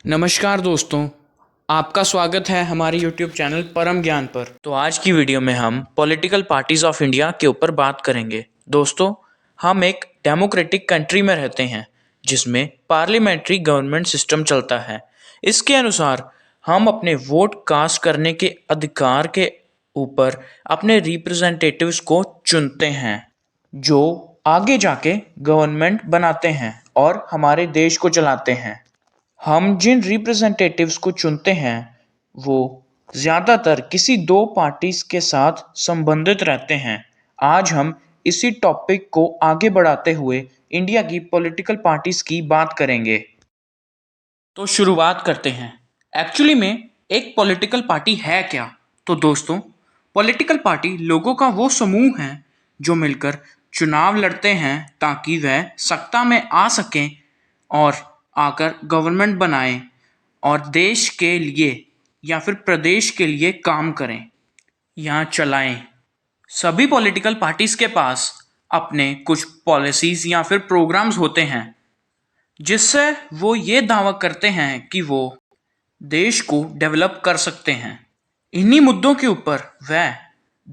नमस्कार दोस्तों, आपका स्वागत है हमारे YouTube चैनल परम ज्ञान पर। तो आज की वीडियो में हम पॉलिटिकल पार्टीज ऑफ इंडिया के ऊपर बात करेंगे। दोस्तों, हम एक डेमोक्रेटिक कंट्री में रहते हैं जिसमें पार्लियामेंट्री गवर्नमेंट सिस्टम चलता है। इसके अनुसार हम अपने वोट कास्ट करने के अधिकार के ऊपर अपने रिप्रेजेंटेटिव्स को चुनते हैं जो आगे जाके गवर्नमेंट बनाते हैं और हमारे देश को चलाते हैं। हम जिन रिप्रेजेंटेटिव्स को चुनते हैं वो ज़्यादातर किसी दो पार्टीज के साथ संबंधित रहते हैं। आज हम इसी टॉपिक को आगे बढ़ाते हुए इंडिया की पॉलिटिकल पार्टीज की बात करेंगे। तो शुरुआत करते हैं। एक्चुअली में एक पॉलिटिकल पार्टी है क्या? तो दोस्तों, पॉलिटिकल पार्टी लोगों का वो समूह है जो मिलकर चुनाव लड़ते हैं ताकि वह सत्ता में आ सकें और आकर गवर्नमेंट बनाएं और देश के लिए या फिर प्रदेश के लिए काम करें या चलाएं। सभी पॉलिटिकल पार्टीज के पास अपने कुछ पॉलिसीज या फिर प्रोग्राम्स होते हैं जिससे वो ये दावा करते हैं कि वो देश को डेवलप कर सकते हैं। इन्हीं मुद्दों के ऊपर वह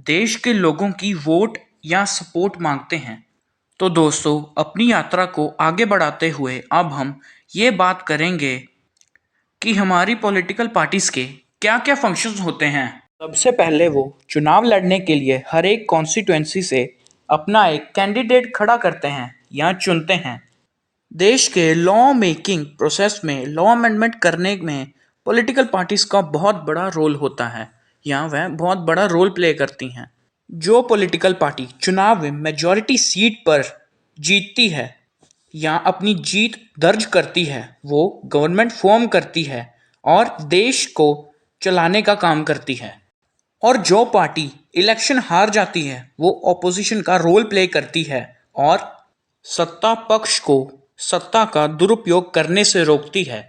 देश के लोगों की वोट या सपोर्ट मांगते हैं। तो दोस्तों, अपनी यात्रा को आगे बढ़ाते हुए अब हम ये बात करेंगे कि हमारी पॉलिटिकल पार्टीज के क्या क्या फंक्शंस होते हैं। सबसे पहले वो चुनाव लड़ने के लिए हर एक कॉन्स्टिट्यूएंसी से अपना एक कैंडिडेट खड़ा करते हैं या चुनते हैं। देश के लॉ मेकिंग प्रोसेस में लॉ अमेंडमेंट करने में पॉलिटिकल पार्टीज का बहुत बड़ा रोल होता है या वह बहुत बड़ा रोल प्ले करती हैं। जो पॉलिटिकल पार्टी चुनाव में मेजॉरिटी सीट पर जीतती है या अपनी जीत दर्ज करती है वो गवर्नमेंट फॉर्म करती है और देश को चलाने का काम करती है। और जो पार्टी इलेक्शन हार जाती है वो ऑपोजिशन का रोल प्ले करती है और सत्ता पक्ष को सत्ता का दुरुपयोग करने से रोकती है।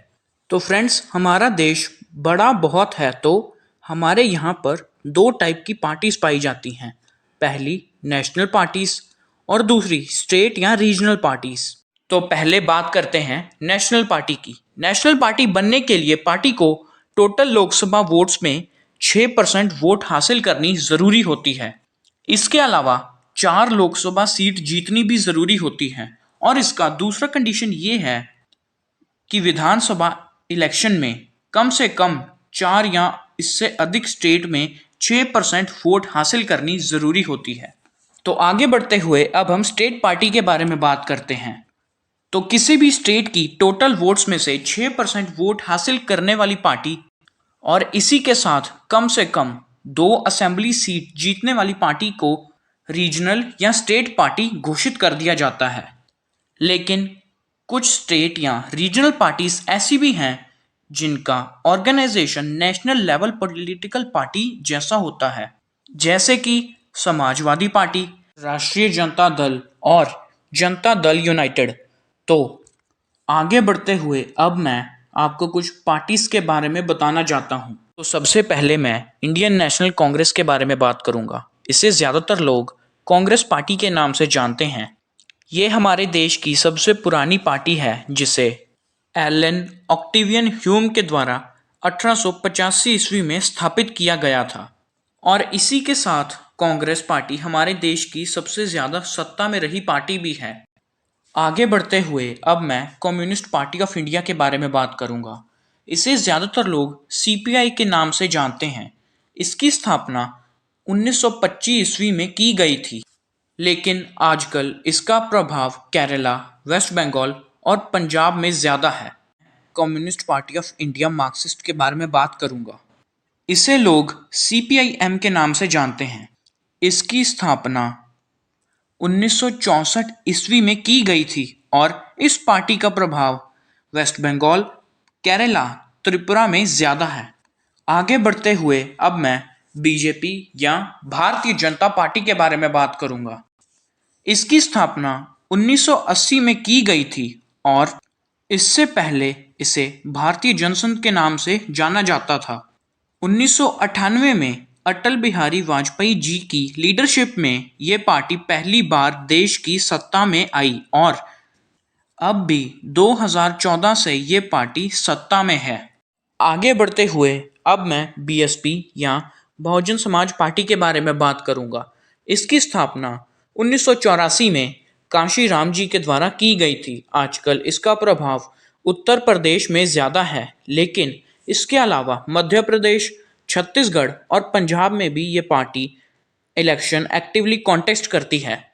तो फ्रेंड्स, हमारा देश बड़ा बहुत है तो हमारे यहाँ पर दो टाइप की पार्टीज पाई जाती हैं। पहली नेशनल पार्टीज और दूसरी स्टेट या रीजनल पार्टीज। तो पहले बात करते हैं नेशनल पार्टी की। नेशनल पार्टी बनने के लिए पार्टी को टोटल लोकसभा वोट्स में 6% वोट हासिल करनी ज़रूरी होती है। इसके अलावा 4 लोकसभा सीट जीतनी भी ज़रूरी होती है और इसका दूसरा कंडीशन ये है कि विधानसभा इलेक्शन में कम से कम 4 या इससे अधिक स्टेट में 6% वोट हासिल करनी ज़रूरी होती है। तो आगे बढ़ते हुए अब हम स्टेट पार्टी के बारे में बात करते हैं। तो किसी भी स्टेट की टोटल वोट्स में से 6% वोट हासिल करने वाली पार्टी और इसी के साथ कम से कम 2 असेंबली सीट जीतने वाली पार्टी को रीजनल या स्टेट पार्टी घोषित कर दिया जाता है। लेकिन कुछ स्टेट या रीजनल पार्टीज ऐसी भी हैं जिनका organisation national level political party जैसा होता है, जैसे कि समाजवादी पार्टी, राष्ट्रीय जनता दल और जनता दल यूनाइटेड। तो आगे बढ़ते हुए अब मैं आपको कुछ पार्टीज के बारे में बताना चाहता हूँ। तो सबसे पहले मैं इंडियन नेशनल कांग्रेस के बारे में बात करूँगा। इसे ज़्यादातर लोग कांग्रेस पार्टी के नाम से जानते हैं। ये हमारे देश की सबसे पुरानी पार्टी है जिसे एलन ऑक्टेवियन ह्यूम के द्वारा 1885 ईस्वी में स्थापित किया गया था और इसी के साथ कांग्रेस पार्टी हमारे देश की सबसे ज़्यादा सत्ता में रही पार्टी भी है। आगे बढ़ते हुए अब मैं कम्युनिस्ट पार्टी ऑफ इंडिया के बारे में बात करूंगा। इसे ज़्यादातर लोग सीपीआई के नाम से जानते हैं। इसकी स्थापना 1925 ईस्वी में की गई थी, लेकिन आजकल इसका प्रभाव केरला, वेस्ट बंगाल और पंजाब में ज़्यादा है। Communist party of India Marxist के बारे में बात करूंगा। इसे लोग सीपीआईएम के नाम से जानते हैं। इसकी स्थापना 1964 ईस्वी में की गई थी और इस पार्टी का प्रभाव वेस्ट बंगाल, केरला, त्रिपुरा में ज़्यादा है। आगे बढ़ते हुए अब मैं बीजेपी या भारतीय जनता पार्टी के बारे में बात करूंगा। इसकी स्थापना 1980 में की गई थी और इससे पहले इसे भारतीय जनसंघ के नाम से जाना जाता था। 1998 में अटल बिहारी वाजपेयी जी की लीडरशिप में ये पार्टी पहली बार देश की सत्ता में आई और अब भी 2014 से ये पार्टी सत्ता में है। आगे बढ़ते हुए अब मैं बीएसपी या बहुजन समाज पार्टी के बारे में बात करूंगा। इसकी स्थापना 1984 में कांशीराम जी के द्वारा की गई थी। आजकल इसका प्रभाव उत्तर प्रदेश में ज़्यादा है, लेकिन इसके अलावा मध्य प्रदेश, छत्तीसगढ़ और पंजाब में भी ये पार्टी इलेक्शन एक्टिवली कॉन्टेस्ट करती है।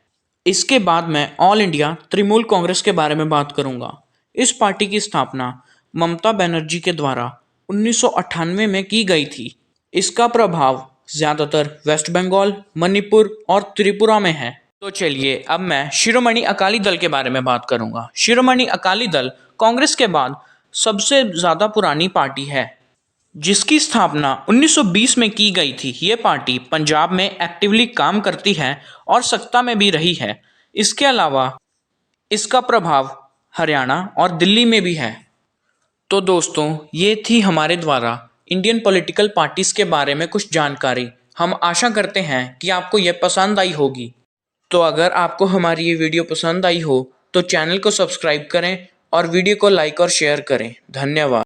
इसके बाद मैं ऑल इंडिया तृणमूल कांग्रेस के बारे में बात करूंगा। इस पार्टी की स्थापना ममता बनर्जी के द्वारा 1998 में की गई थी। इसका प्रभाव ज़्यादातर वेस्ट बंगाल, मणिपुर और त्रिपुरा में है। तो चलिए अब मैं शिरोमणि अकाली दल के बारे में बात करूंगा। शिरोमणि अकाली दल कांग्रेस के बाद सबसे ज़्यादा पुरानी पार्टी है, जिसकी स्थापना 1920 में की गई थी। ये पार्टी पंजाब में एक्टिवली काम करती है और सत्ता में भी रही है। इसके अलावा इसका प्रभाव हरियाणा और दिल्ली में भी है। तो दोस्तों, ये थी हमारे द्वारा इंडियन पॉलिटिकल पार्टीज के बारे में कुछ जानकारी। हम आशा करते हैं कि आपको यह पसंद आई होगी। तो अगर आपको हमारी ये वीडियो पसंद आई हो तो चैनल को सब्सक्राइब करें और वीडियो को लाइक और शेयर करें। धन्यवाद।